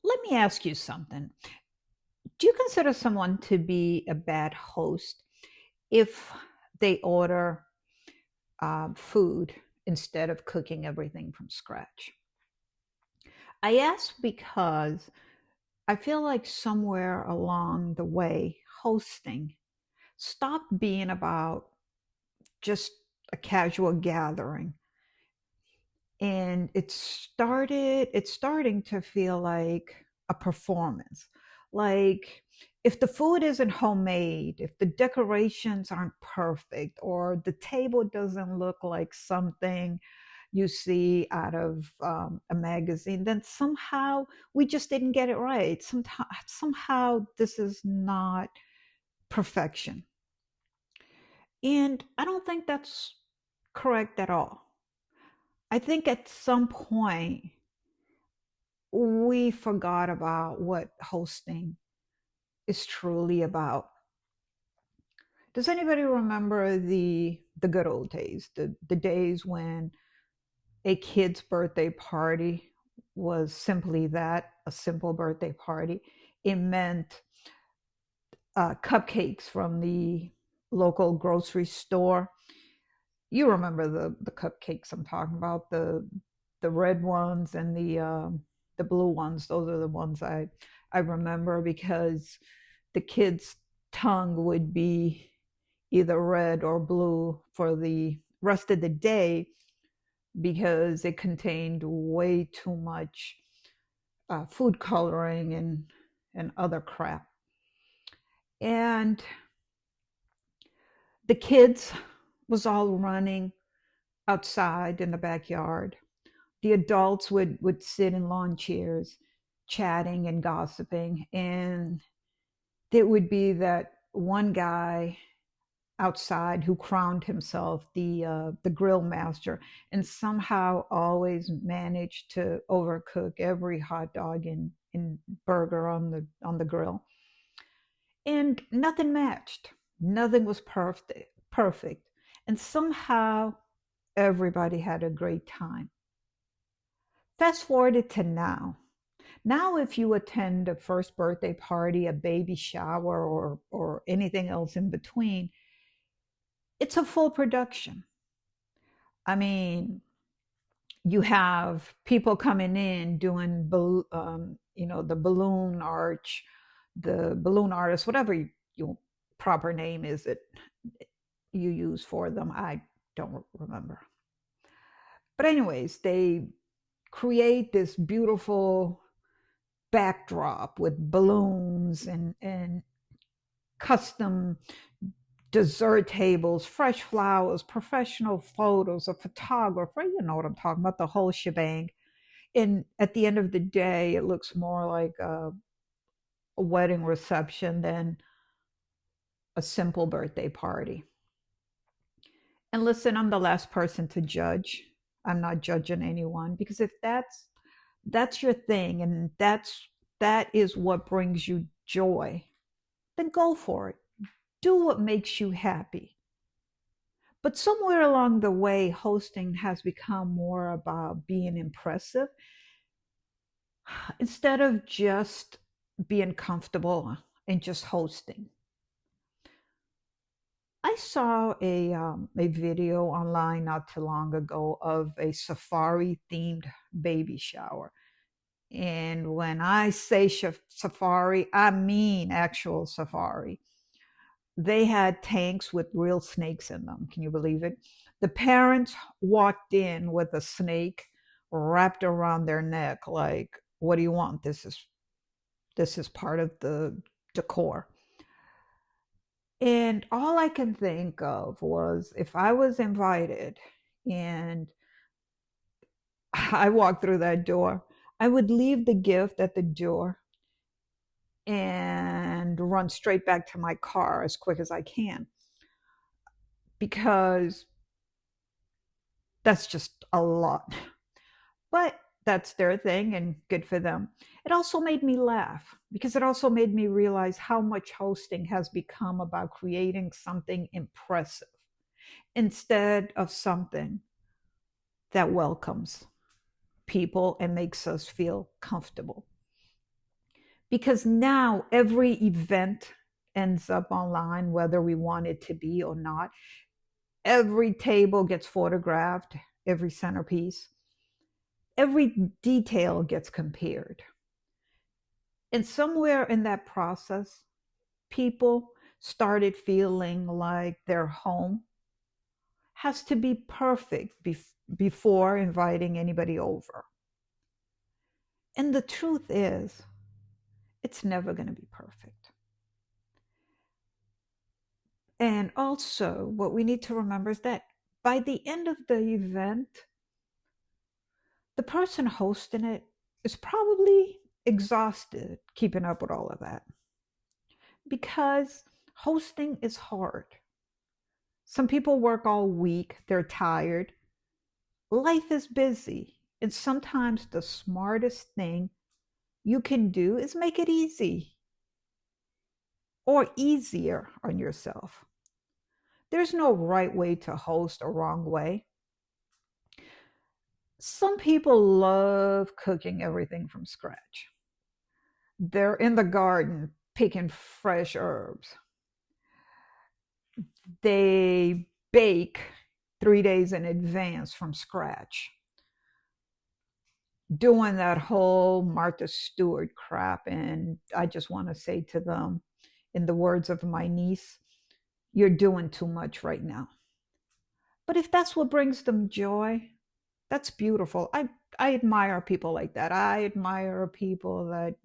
Let me ask you something. Do you consider someone to be a bad host if they order food instead of cooking everything from scratch? I ask because I feel like somewhere along the way, hosting stopped being about just a casual gathering, and it's starting to feel like a performance. Like, if the food isn't homemade, if the decorations aren't perfect, or the table doesn't look like something you see out of a magazine, then somehow we just didn't get it right. Somehow this is not perfection, and I don't think that's correct at all. I think at some point we forgot about what hosting is truly about. Does anybody remember the good old days, the days when a kid's birthday party was simply that, a simple birthday party? It meant cupcakes from the local grocery store. You remember the cupcakes I'm talking about, the red ones and the blue ones. Those are the ones I remember because the kid's tongue would be either red or blue for the rest of the day because it contained way too much food coloring and other crap. And the kids was all running outside in the backyard. The adults would sit in lawn chairs chatting and gossiping, and there would be that one guy outside who crowned himself the grill master and somehow always managed to overcook every hot dog and burger on the grill, and nothing matched. Nothing was perfect, and somehow everybody had a great time. Fast forwarded to now. Now, if you attend a first birthday party, a baby shower, or anything else in between, it's a full production. I mean, you have people coming in doing, the balloon arch, the balloon artist, whatever your proper name is that you use for them. I don't remember. But anyways, they create this beautiful backdrop with balloons and custom dessert tables, fresh flowers, professional photos, a photographer. You know what I'm talking about, the whole shebang. And at the end of the day, it looks more like a wedding reception than a simple birthday party. And listen, I'm the last person to judge. I'm not judging anyone because if that's your thing and that is what brings you joy, then go for it. Do what makes you happy. But somewhere along the way, hosting has become more about being impressive instead of just being comfortable and just hosting. I saw a video online not too long ago of a safari themed baby shower. And when I say safari, I mean actual safari. They had tanks with real snakes in them. Can you believe it? The parents walked in with a snake wrapped around their neck, like, what do you want? This is part of the decor. And all I can think of was if I was invited and I walked through that door, I would leave the gift at the door and run straight back to my car as quick as I can because that's just a lot. But that's their thing and good for them. It also made me laugh because it also made me realize how much hosting has become about creating something impressive instead of something that welcomes people and makes us feel comfortable. because now every event ends up online, whether we want it to be or not. Every table gets photographed, every centerpiece, every detail gets compared. And somewhere in that process, people started feeling like their home has to be perfect before inviting anybody over. And the truth is, it's never going to be perfect. And also, what we need to remember is that by the end of the event, the person hosting it is probably exhausted keeping up with all of that because hosting is hard. Some people work all week, they're tired. Life is busy. And sometimes the smartest thing you can do is make it easy or easier on yourself. There's no right way to host or wrong way. Some people love cooking everything from scratch. They're in the garden picking fresh herbs. They bake 3 days in advance from scratch, doing that whole Martha Stewart crap. And I just want to say to them, in the words of my niece, you're doing too much right now. But if that's what brings them joy, that's beautiful. I admire people like that. I admire people that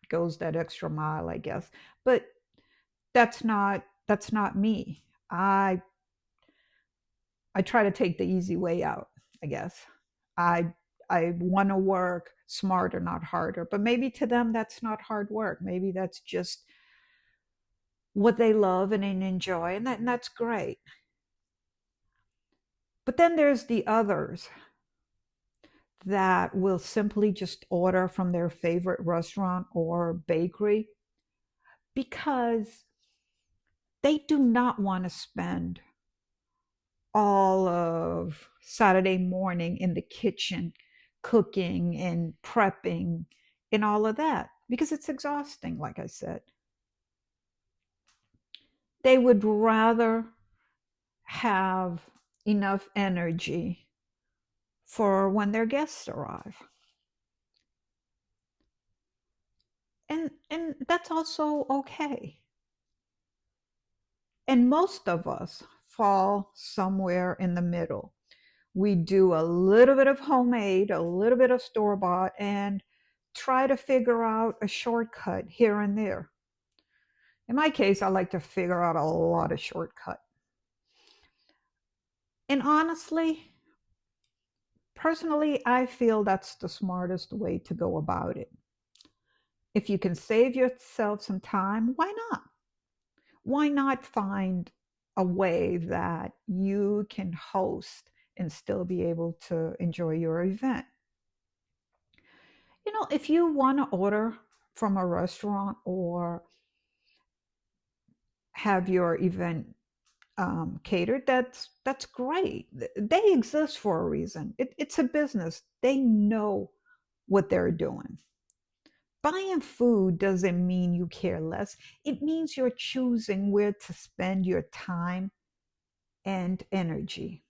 goes that extra mile, I guess. But that's not me. I try to take the easy way out, I guess. I I want to work smarter, not harder. But maybe to them that's not hard work. Maybe that's just what they love and enjoy, and that's great. But then there's the others that will simply just order from their favorite restaurant or bakery because they do not want to spend all of Saturday morning in the kitchen cooking and prepping and all of that because it's exhausting, like I said. They would rather have enough energy for when their guests arrive. And that's also okay. And most of us fall somewhere in the middle. We do a little bit of homemade, a little bit of store bought, and try to figure out a shortcut here and there. In my case, I like to figure out a lot of shortcut. And honestly, personally, I feel that's the smartest way to go about it. If you can save yourself some time, why not? Why not find a way that you can host and still be able to enjoy your event? If you want to order from a restaurant or have your event catered, that's great. They exist for a reason. It's a business. They know what they're doing. Buying food doesn't mean you care less. It means you're choosing where to spend your time and energy.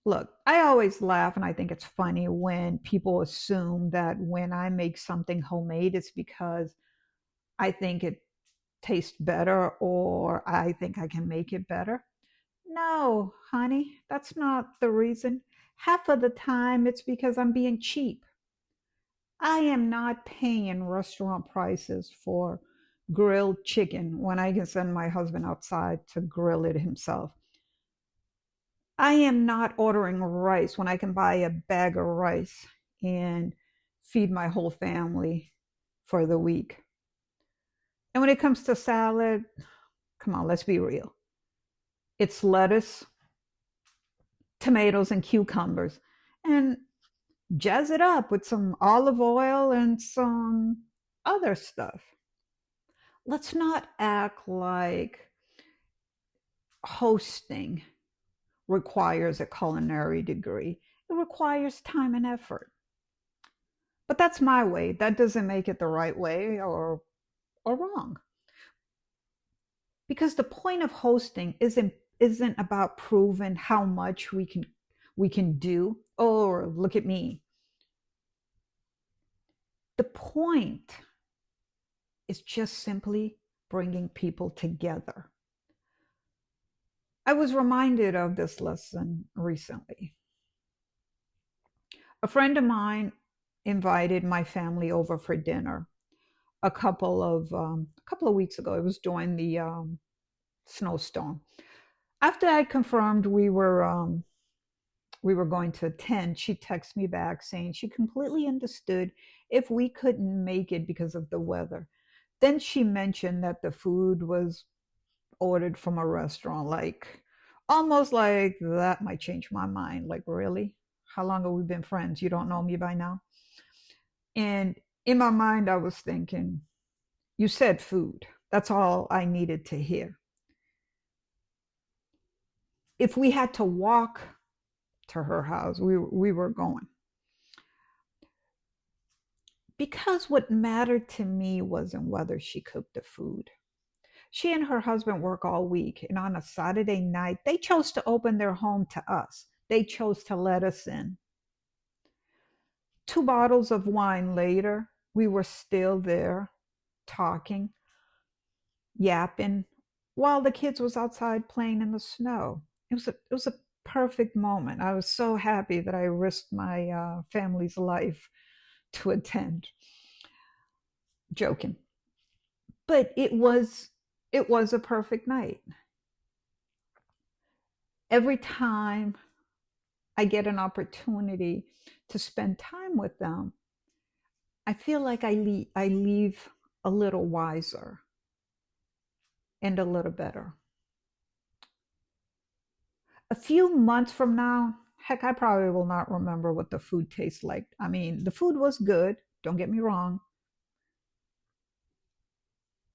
Look, I always laugh and I think it's funny when people assume that when I make something homemade, it's because I think it tastes better or I think I can make it better. No, honey, that's not the reason. Half of the time, it's because I'm being cheap. I am not paying restaurant prices for grilled chicken when I can send my husband outside to grill it himself. I am not ordering rice when I can buy a bag of rice and feed my whole family for the week. And when it comes to salad, come on, let's be real. It's lettuce, tomatoes, and cucumbers. And jazz it up with some olive oil and some other stuff. Let's not act like hosting requires a culinary degree. It requires time and effort. But that's my way. That doesn't make it the right way or wrong. Because the point of hosting isn't about proving how much we can do. Or look at me. The point is just simply bringing people together. I was reminded of this lesson recently. A friend of mine invited my family over for dinner a couple of weeks ago. It was during the snowstorm. After I confirmed we were going to attend, she texted me back saying she completely understood if we couldn't make it because of the weather. Then she mentioned that the food was ordered from a restaurant, like almost like that might change my mind. Like, really? How long have we been friends? You don't know me by now? And in my mind, I was thinking, you said food. That's all I needed to hear. If we had to walk to her house, we were going. Because what mattered to me wasn't whether she cooked the food. She and her husband work all week, and on a Saturday night, they chose to open their home to us. They chose to let us in. 2 bottles of wine later, we were still there talking, yapping, while the kids was outside playing in the snow. It was a perfect moment. I was so happy that I risked my family's life to attend. Joking, but it was a perfect night. Every time I get an opportunity to spend time with them, I feel like I leave a little wiser and a little better. A few months from now, heck, I probably will not remember what the food tastes like. I mean, the food was good, don't get me wrong,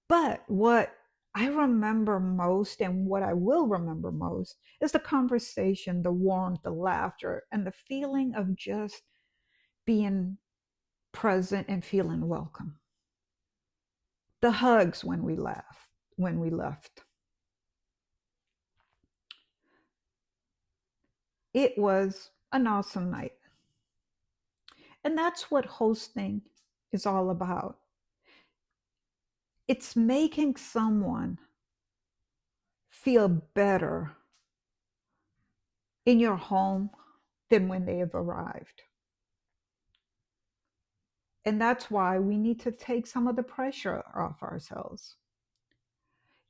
but what I remember most and what I will remember most is the conversation, the warmth, the laughter, and the feeling of just being present and feeling welcome. The hugs when we left. It was an awesome night. And that's what hosting is all about. It's making someone feel better in your home than when they have arrived. And that's why we need to take some of the pressure off ourselves.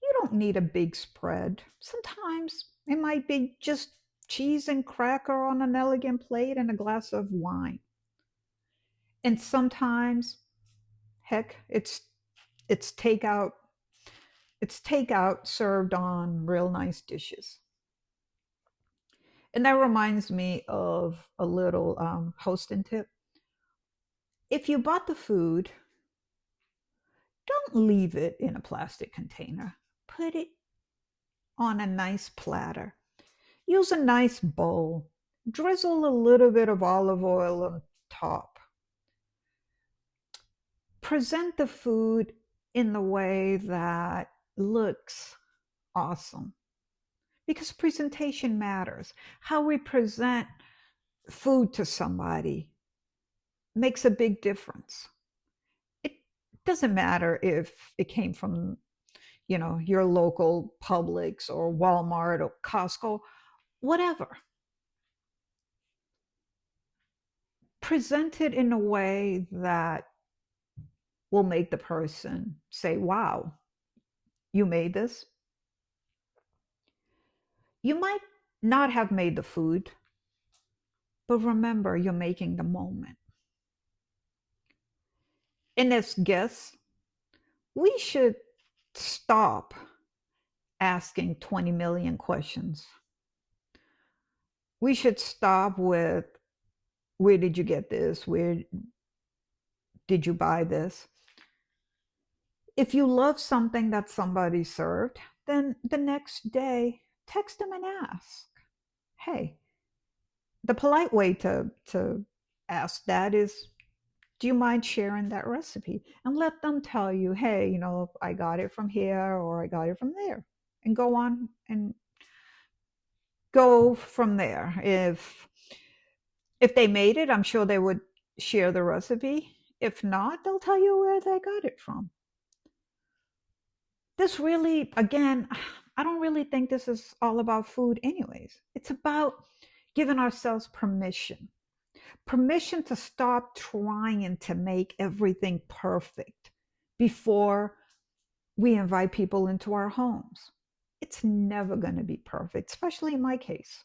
You don't need a big spread. Sometimes it might be just cheese and cracker on an elegant plate and a glass of wine. And sometimes, heck, it's takeout. It's takeout served on real nice dishes. And that reminds me of a little hosting tip. If you bought the food, don't leave it in a plastic container. Put it on a nice platter. Use a nice bowl. Drizzle a little bit of olive oil on top. Present the food in the way that looks awesome, because presentation matters. How we present food to somebody makes a big difference. It doesn't matter if it came from, your local Publix or Walmart or Costco, whatever. Present it in a way that will make the person say, wow, you made this. You might not have made the food, but remember, you're making the moment. And as guests, we should stop asking 20 million questions. We should stop with, where did you get this? Where did you buy this? If you love something that somebody served, then the next day, text them and ask, hey, the polite way to ask that is, Do you mind sharing that recipe? And let them tell you, hey, I got it from here or I got it from there. And go on and go from there. If they made it, I'm sure they would share the recipe. If not, they'll tell you where they got it from. This really, again, I don't really think this is all about food, anyways. It's about giving ourselves permission to stop trying to make everything perfect before we invite people into our homes. It's never going to be perfect, especially in my case.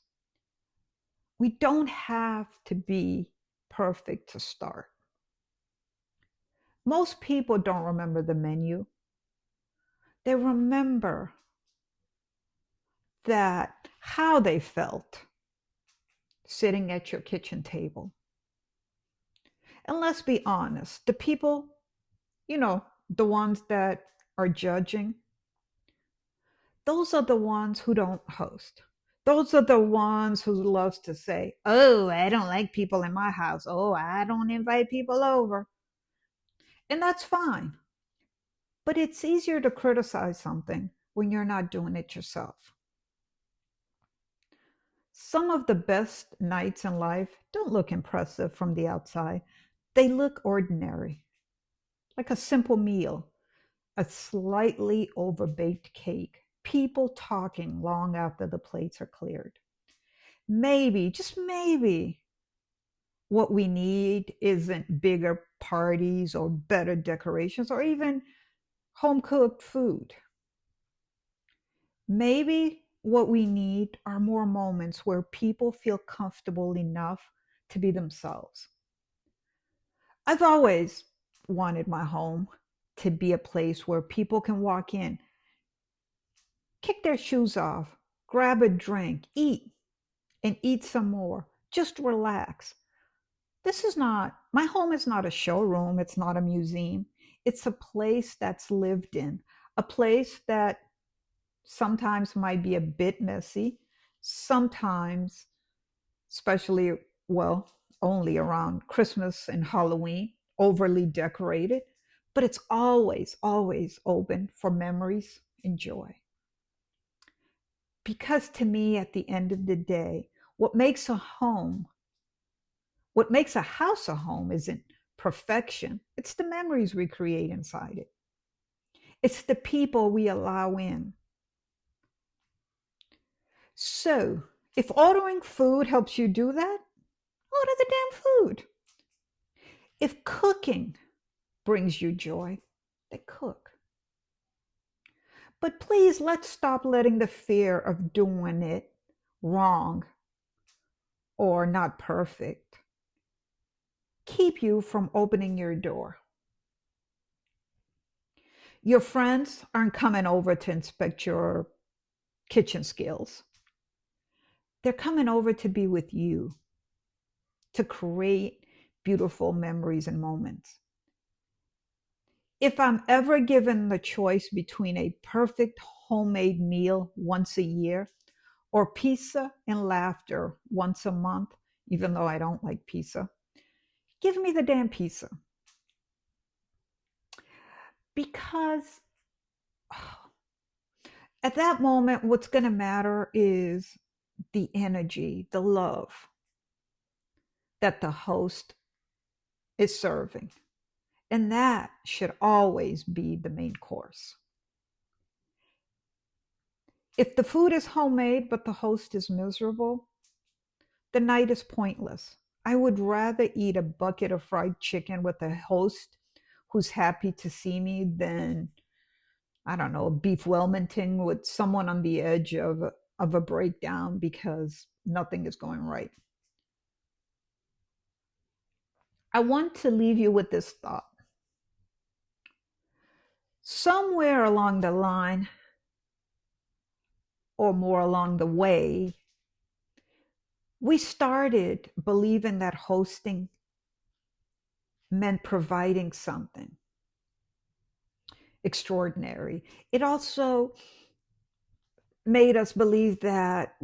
We don't have to be perfect to start. Most people don't remember the menu. They remember that how they felt sitting at your kitchen table. And let's be honest, the people, the ones that are judging, those are the ones who don't host. Those are the ones who loves to say, oh, I don't like people in my house. Oh, I don't invite people over. And that's fine. But it's easier to criticize something when you're not doing it yourself. Some of the best nights in life don't look impressive from the outside. They look ordinary, like a simple meal, a slightly overbaked cake, people talking long after the plates are cleared. Maybe, just maybe, what we need isn't bigger parties or better decorations or even home cooked food. Maybe what we need are more moments where people feel comfortable enough to be themselves. I've always wanted my home to be a place where people can walk in, kick their shoes off, grab a drink, eat, and eat some more. Just relax. My home is not a showroom, it's not a museum. It's a place that's lived in, a place that sometimes might be a bit messy, sometimes, especially, well, only around Christmas and Halloween, overly decorated, but it's always, always open for memories and joy. Because to me, at the end of the day, what makes a home, what makes a house a home isn't perfection, it's the memories we create inside it. It's the people we allow in. So, if ordering food helps you do that, order the damn food. If cooking brings you joy, then cook. But please, let's stop letting the fear of doing it wrong or not perfect keep you from opening your door. Your friends aren't coming over to inspect your kitchen skills. They're coming over to be with you, to create beautiful memories and moments. If I'm ever given the choice between a perfect homemade meal once a year or pizza and laughter once a month, even though I don't like pizza, give me the damn pizza. Because at that moment, what's going to matter is the energy, the love that the host is serving. And that should always be the main course. If the food is homemade but the host is miserable, the night is pointless. I would rather eat a bucket of fried chicken with a host who's happy to see me than, I don't know, a beef Wellington with someone on the edge of a breakdown because nothing is going right. I want to leave you with this thought. Somewhere along the line, or more along the way, we started believing that hosting meant providing something extraordinary. It also made us believe that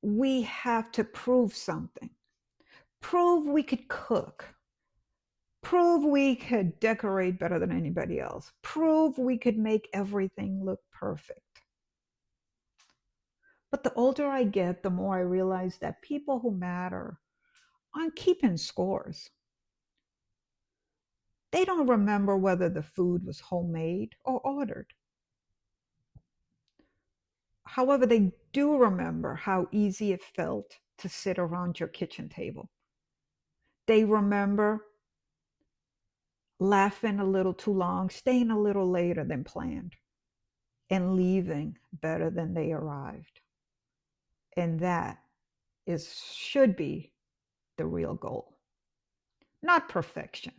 we have to prove something. Prove we could cook. Prove we could decorate better than anybody else. Prove we could make everything look perfect. But the older I get, the more I realize that people who matter aren't keeping scores. They don't remember whether the food was homemade or ordered. However, they do remember how easy it felt to sit around your kitchen table. They remember laughing a little too long, staying a little later than planned, and leaving better than they arrived. And that is should be the real goal, not perfection.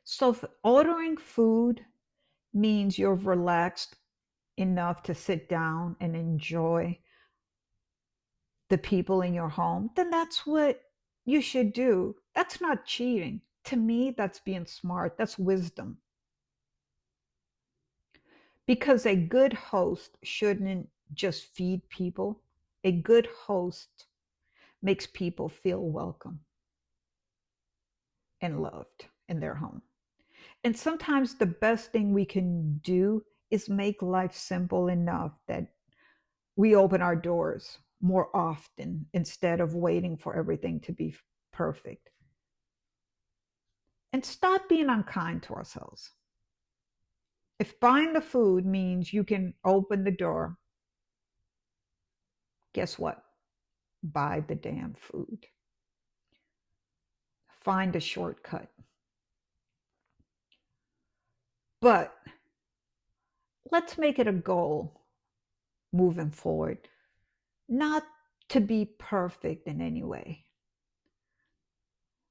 So if ordering food means you're relaxed enough to sit down and enjoy the people in your home, then that's what you should do. That's not cheating. To me, that's being smart. That's wisdom. Because a good host shouldn't just feed people, a good host makes people feel welcome and loved in their home. And sometimes the best thing we can do is make life simple enough that we open our doors more often instead of waiting for everything to be perfect. And stop being unkind to ourselves. If buying the food means you can open the door, guess what? Buy the damn food. Find a shortcut. But let's make it a goal moving forward, not to be perfect in any way.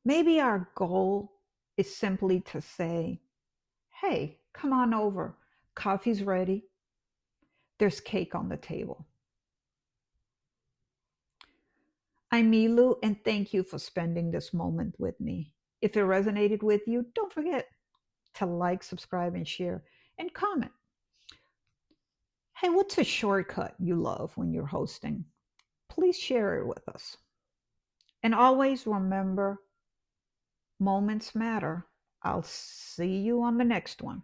Maybe our goal is simply to say, hey, come on over. Coffee's ready. There's cake on the table. I'm Milu, and thank you for spending this moment with me. If it resonated with you, don't forget to like, subscribe, and share, and comment. Hey, what's a shortcut you love when you're hosting? Please share it with us. And always remember, moments matter. I'll see you on the next one.